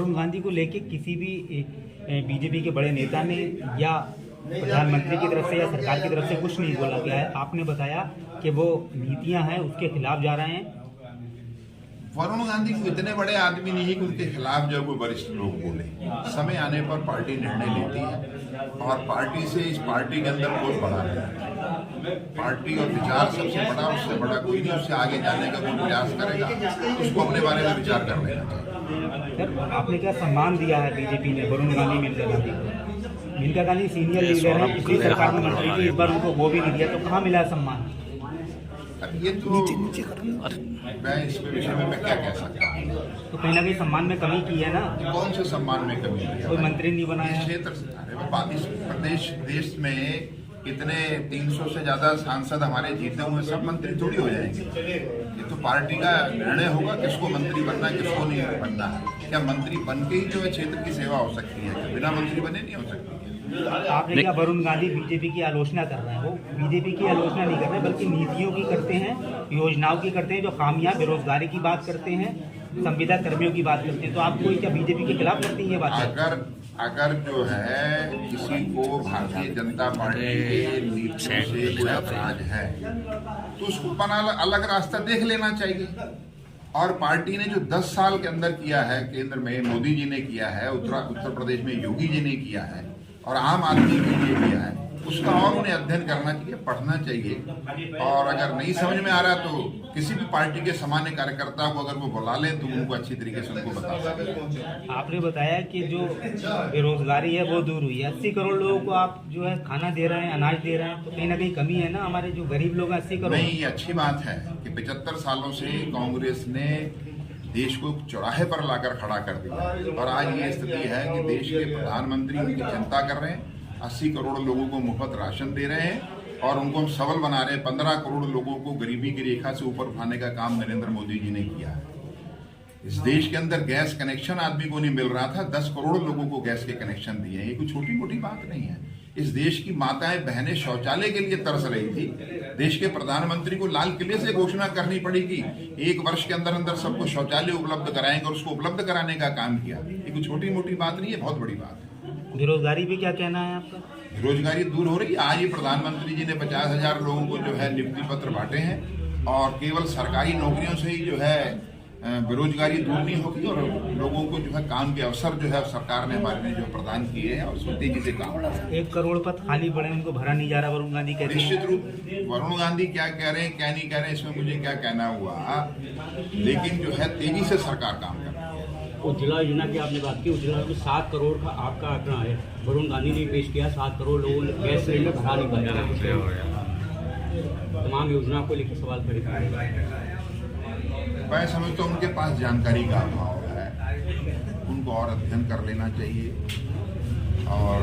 वरुण गांधी को लेके किसी भी बीजेपी के बड़े नेता ने या प्रधानमंत्री की तरफ से या सरकार की तरफ से कुछ नहीं बोला गया है। आपने बताया कि वो नीतियां हैं उसके खिलाफ जा रहे हैं। वरुण गांधी को इतने बड़े आदमी नहीं कि उनके खिलाफ जो कोई वरिष्ठ लोग बोले। समय आने पर पार्टी निर्णय लेती है और पार्टी से इस पार्टी के अंदर कोई बड़ा नहीं। पार्टी और विचार सबसे बड़ा, उससे बड़ा कोई नहीं। उससे आगे जाने का कोई प्रयास करेगा उसको अपने बारे में विचार कर लेना चाहिए। सर, आपने क्या सम्मान दिया है बीजेपी ने वरुण गांधी मेनका गांधी को? मेनका गांधी सीनियर लीडर है, पिछली सरकार में मंत्री थी, इस बार उनको वो भी नहीं दिया, तो कहाँ मिला सम्मान? अब ये तो मैं इस विषय में मैं क्या कह सकता हूँ। तो कहीं ना कहीं सम्मान में कमी की है ना? कौन से सम्मान में कमी है? कोई मंत्री नहीं बनाया क्षेत्र प्रदेश देश में कितने 300 से ज्यादा सांसद हमारे जीते हुए, सब मंत्री थोड़ी हो जाएंगे। ये तो पार्टी का निर्णय होगा किसको मंत्री बनना है किसको नहीं बनना है। क्या मंत्री बन के ही जो है क्षेत्र की सेवा हो सकती है, बिना मंत्री बने नहीं हो सकती। आपने क्या वरुण गांधी बीजेपी की आलोचना कर रहे हैं? वो बीजेपी की आलोचना नहीं कर रहे बल्कि नीतियों की करते हैं, योजनाओं की करते हैं, जो खामियां बेरोजगारी की बात करते हैं, संविदा कर्मियों की बात करते हैं। तो आप कोई क्या बीजेपी के खिलाफ करती है ये बात? अगर जो है किसी को भारतीय जनता पार्टी के नीतियों से कोई ऐतराज है तो उसको अपना अलग रास्ता देख लेना चाहिए। और पार्टी ने जो 10 साल के अंदर किया है, केंद्र में मोदी जी ने किया है, उत्तर प्रदेश में योगी जी ने किया है और आम आदमी के लिए किया है, उसका और उन्हें अध्ययन करना चाहिए, पढ़ना चाहिए। और अगर नहीं समझ में आ रहा तो किसी भी पार्टी के सामान्य कार्यकर्ता को अगर वो बुला लें तो उनको अच्छी तरीके से उनको बता सकते। आपने बताया कि जो बेरोजगारी है वो दूर हुई है। 80 करोड़ लोगों को आप जो है खाना दे रहे हैं, अनाज दे रहे हैं, तो कहीं ना कहीं कमी है ना? हमारे जो गरीब लोग हैं 80 करोड़। नहीं, ये अच्छी बात है कि 75 सालों से कांग्रेस ने देश को चौराहे पर लाकर खड़ा कर दिया और आज ये स्थिति है कि देश के प्रधानमंत्री उनकी चिंता कर रहे हैं। 80 करोड़ लोगों को मुफ्त राशन दे रहे हैं और उनको हम सबल बना रहे हैं। 15 करोड़ लोगों को गरीबी की रेखा से ऊपर उठाने का काम नरेंद्र मोदी जी ने किया है। इस देश के अंदर गैस कनेक्शन आदमी को नहीं मिल रहा था, 10 करोड़ लोगों को गैस के कनेक्शन दिए हैं। ये कोई छोटी मोटी बात नहीं है। इस देश की माताएं बहनें शौचालय के लिए तरस रही थी। देश के प्रधानमंत्री को लाल किले से घोषणा करनी पड़ी कि 1 वर्ष के अंदर अंदर सबको शौचालय उपलब्ध कराएंगे और उसको उपलब्ध कराने का काम किया। ये कोई छोटी मोटी बात नहीं है, बहुत बड़ी बात है। बेरोजगारी भी क्या कहना है आपका? बेरोजगारी दूर हो रही है। आज ही प्रधानमंत्री जी ने 50,000 लोगों को जो है नियुक्ति पत्र बांटे हैं और केवल सरकारी नौकरियों से ही जो है बेरोजगारी दूर नहीं होगी और लोगों को जो है काम के अवसर जो है सरकार ने हमारे लिए जो प्रदान किए हैं और उसमें तेजी से काम। 1 करोड़ पद खाली पड़े, उनको भरा नहीं जा रहा, वरुण गांधी कहते हैं। निश्चित रूप वरुण गांधी क्या कह रहे हैं क्या नहीं कह रहे हैं इसमें मुझे क्या कहना हुआ, लेकिन जो है तेजी से सरकार काम कर रही है। उज्ज्वला योजना की आपने बात की, उज्ज्वला में 7 करोड़ का आपका आंकड़ा है। वरुण गांधी ने पेश किया 7 करोड़ लोगों ने गैस सिलेंडर भरा नहीं पाया। तमाम योजना को लेकर सवाल खड़े। मैं समझता हूँ उनके पास जानकारी का अभाव है, उनको और अध्ययन कर लेना चाहिए और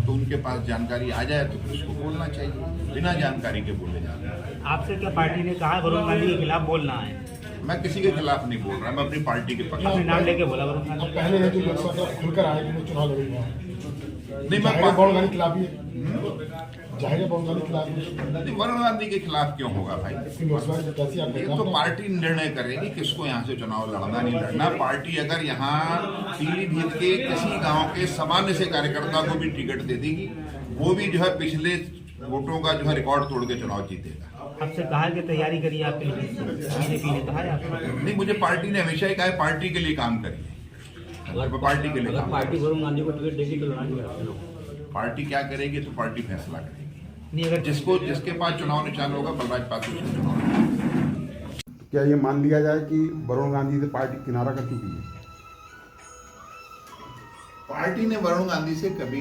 तो उनके पास जानकारी आ जाए तो फिर उसको बोलना चाहिए, बिना जानकारी के बोले जाना। आपसे क्या पार्टी ने कहा वरुण गांधी के खिलाफ बोलना है? मैं किसी के खिलाफ नहीं बोल रहा, मैं अपनी पार्टी के पक्ष में। नाम लेके बोला वरुण गांधी पहले है कि लोकसभा खुलकर आए कि चुनाव लड़ेंगे। नहीं, मैं वरुण गांधी खिलाफ ही जाहिर है। वरुण गांधी खिलाफ वरुण गांधी के खिलाफ क्यों होगा भाई? ये तो पार्टी निर्णय करेगी किसको यहाँ से चुनाव लड़ना नहीं लड़ना। पार्टी अगर यहाँ पीलीभीत के किसी गांव के सामान्य से कार्यकर्ता को भी टिकट दे देगी, वो भी जो है पिछले वोटों का जो है रिकॉर्ड तोड़ के चुनाव जीतेगा। आपसे कहा कि तैयारी करिए आपके लिए, बीजेपी ने कहा है आपको? नहीं, मुझे पार्टी ने हमेशा ही कहा है पार्टी के लिए काम करिए। अगर पार्टी के लिए पार्टी वरुण गांधी को टिकट देगी तो लड़ाएंगे। पार्टी क्या करेगी तो पार्टी फैसला करेगी। नहीं, अगर जिसके पास चुनाव निशान होगा बलराज पासवान से चुनाव। क्या ये मान लिया जाए कि वरुण गांधी से पार्टी किनारा कर चुकी है? पार्टी ने वरुण गांधी से कभी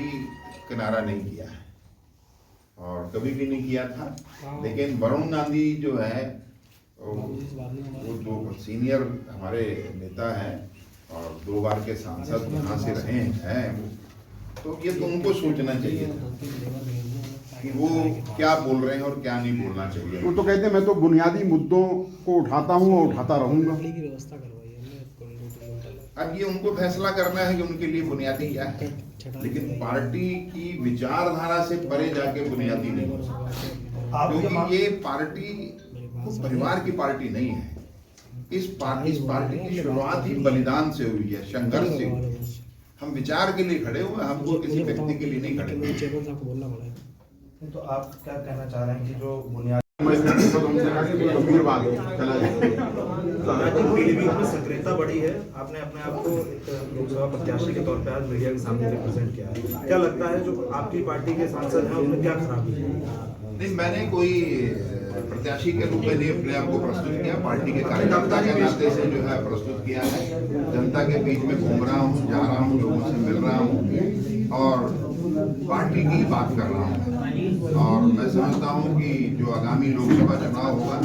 किनारा नहीं किया है और कभी भी नहीं किया था। लेकिन वरुण गांधी जो है वो 2 सीनियर हमारे नेता हैं और 2 बार के सांसद यहाँ से रहे हैं, तो ये तो उनको सोचना चाहिए कि वो क्या बोल रहे हैं और क्या नहीं बोलना चाहिए। वो तो कहते हैं मैं तो बुनियादी मुद्दों को उठाता हूँ और उठाता रहूंगा। अब ये उनको फैसला करना है कि उनके लिए बुनियादी क्या है, लेकिन पार्टी की विचारधारा से परे जाके बुनियादी नहीं हो सकता, क्योंकि ये पार्टी परिवार की पार्टी नहीं है। इस पार्टी की शुरुआत ही बलिदान से हुई है, संघर्ष से हुई है। हम विचार के लिए खड़े हुए, हम किसी व्यक्ति के लिए नहीं खड़े हुए। तो आप क्या कहना चाह रहे हैं कि जो बुनियादी पीलीभीत में सक्रियता बढ़ी है, आपने अपने आप को एक लोकसभा प्रत्याशी के तौर पे आज मीडिया के सामने रिप्रेजेंट किया है, क्या लगता है जो आपकी पार्टी के सांसद हैं उनमें क्या खराबी है? नहीं, मैंने कोई प्रत्याशी के रूप में नहीं अपने आप को प्रस्तुत किया, पार्टी के कार्यकर्ता के नाते से जो है प्रस्तुत किया है। जनता के बीच में घूम रहा हूँ, जा रहा हूँ, लोगों से मिल रहा हूँ और पार्टी की बात कर रहा हूँ। और मैं समझता हूँ कि जो आगामी लोकसभा चुनाव होगा,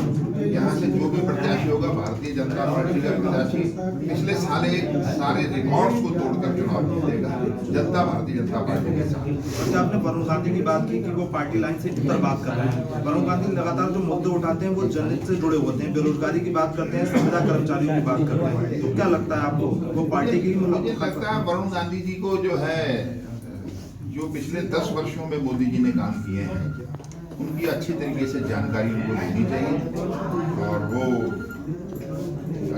यहाँ से जो भी प्रत्याशी होगा, भारतीय जनता पार्टी का प्रत्याशी पिछले सारे रिकॉर्ड्स को तोड़कर चुनाव जीतेगा। जनता भारतीय जनता पार्टी के साथ। अच्छा, आपने वरुण गांधी की बात की कि वो पार्टी लाइन से इतर बात कर रहे हैं। वरुण गांधी लगातार जो मुद्दे उठाते हैं वो जनहित से जुड़े होते हैं, बेरोजगारी की बात करते हैं, संविदा कर्मचारियों की बात करते हैं, तो क्या लगता है आपको वो पार्टी की? मुझे लगता है वरुण गांधी जी को जो है, जो पिछले 10 वर्षों में मोदी जी ने काम किए हैं, उनकी अच्छी तरीके से जानकारी उनको लेनी चाहिए। और वो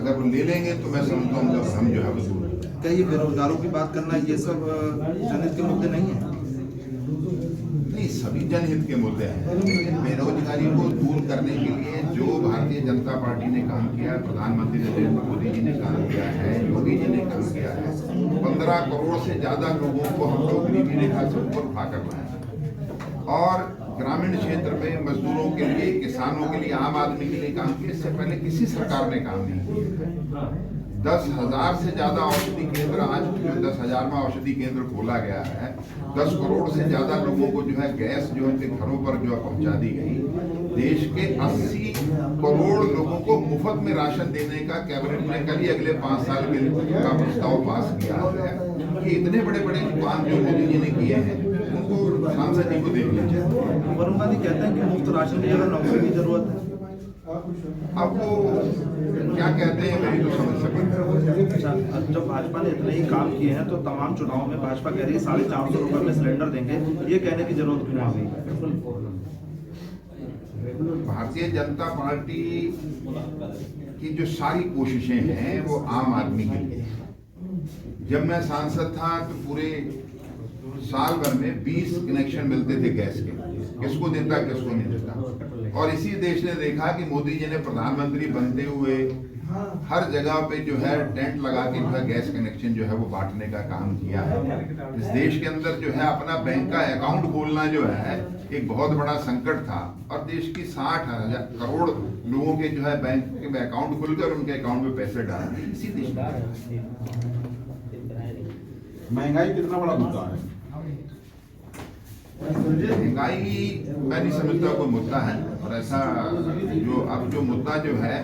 अगर वो ले लेंगे तो मैं समझता हूँ हम जो है वो। क्या ये बेरोजगारों की बात करना, ये सब जनहित के मुद्दे नहीं है? नहीं, सभी जनहित के मुद्दे हैं। बेरोजगारी को दूर करने के लिए जो भारतीय जनता पार्टी ने काम किया है, प्रधानमंत्री नरेंद्र मोदी जी ने काम किया है, योगी जी ने काम किया है, 15 करोड़ से ज्यादा लोगों को हम लोग गरीबी रेखा से ऊपर उठाकर लाए। और ग्रामीण क्षेत्र में मजदूरों के लिए, किसानों के लिए, आम आदमी के लिए काम किया। इससे पहले किसी सरकार ने काम नहीं किया। 10,000 से ज्यादा औषधि केंद्र, आज जो 10,000वां औषधि केंद्र खोला गया है, 10 करोड़ से ज्यादा लोगों को जो है गैस जो उनके घरों पर जो है पहुंचा दी गई। देश के 80 करोड़ लोगों को मुफ्त में राशन देने का कैबिनेट ने कल ही अगले 5 साल के लिए का प्रस्ताव पास किया है। ये इतने बड़े बड़े काम जो मोदी जी ने किए हैं, उनको सांसद जी को देख लीजिए। वरुण गांधी कहते हैं कि मुफ्त राशन की जगह नौकरी की जरूरत है। अब वो क्या कहते हैं मेरी तो समझ सकते। अच्छा, जब भाजपा ने इतने ही काम किए हैं तो तमाम चुनाव में भाजपा कह रही है 450 रुपए में सिलेंडर देंगे, ये कहने की जरूरत क्यों आ गई? भारतीय जनता पार्टी की जो सारी कोशिशें हैं वो आम आदमी के लिए। जब मैं सांसद था तो पूरे साल भर में 20 कनेक्शन मिलते थे गैस के, किसको देता किसको नहीं देता। और इसी देश ने देखा कि मोदी जी ने प्रधानमंत्री बनते हुए हर जगह पे जो है टेंट लगा के जो है गैस कनेक्शन जो है वो बांटने का काम किया है। इस देश के अंदर जो है अपना बैंक का अकाउंट खोलना जो है एक बहुत बड़ा संकट था। और देश की 60,000 करोड़ लोगों के जो है बैंक के अकाउंट खुलकर उनके अकाउंट में पैसे डालने, इसी देश में। महंगाई कितना बड़ा मुद्दा है? महंगाई मैं नहीं समझता कोई मुद्दा है। और ऐसा जो अब जो मुद्दा जो है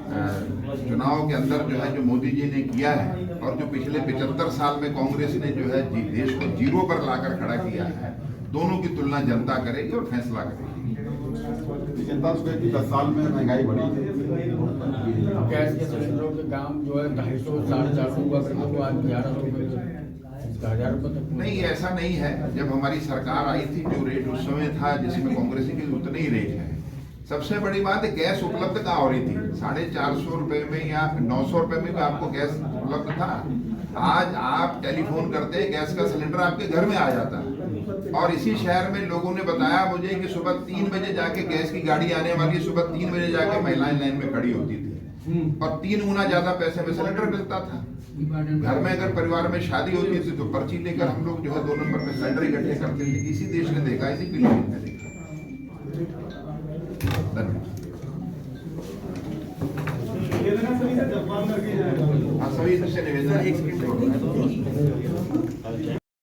चुनाव के अंदर जो है जो मोदी जी ने किया है, और जो पिछले 75 साल में कांग्रेस ने जो है देश को जीरो पर लाकर खड़ा किया है, दोनों की तुलना जनता करेगी और फैसला करेगी। जनता तो कहती 10 साल में महंगाई बढ़ी। गैस के सिलेंडरों के दाम जो है 250 450 हुआ करते वो आज 1100 रुपये नहीं, ऐसा नहीं है। जब हमारी सरकार आई थी जो रेट उस समय था जिसमें कांग्रेस की उतने ही रेट है। सबसे बड़ी बात है गैस उपलब्ध कहाँ हो रही थी? 450 रुपए में या 900 रुपए में भी आपको गैस उपलब्ध था। आज आप टेलीफोन करते हैं, गैस का सिलेंडर आपके घर में आ जाता है। और इसी शहर में लोगों ने बताया मुझे कि सुबह 3 बजे जाके गैस की गाड़ी आने वाली, सुबह 3 बजे जाके महिलाएं लाइन में खड़ी होती थी और 3 गुना ज्यादा पैसे में सिलेंडर मिलता था। घर में अगर परिवार में शादी होती थी तो पर्ची लेकर हम लोग जो है 2 नंबर पे सिलेंडर इकट्ठे करते थे। इसी देश ने देखा, इसी पीलीभीत ने देखा। धन्यवाद। सभी से निवेदन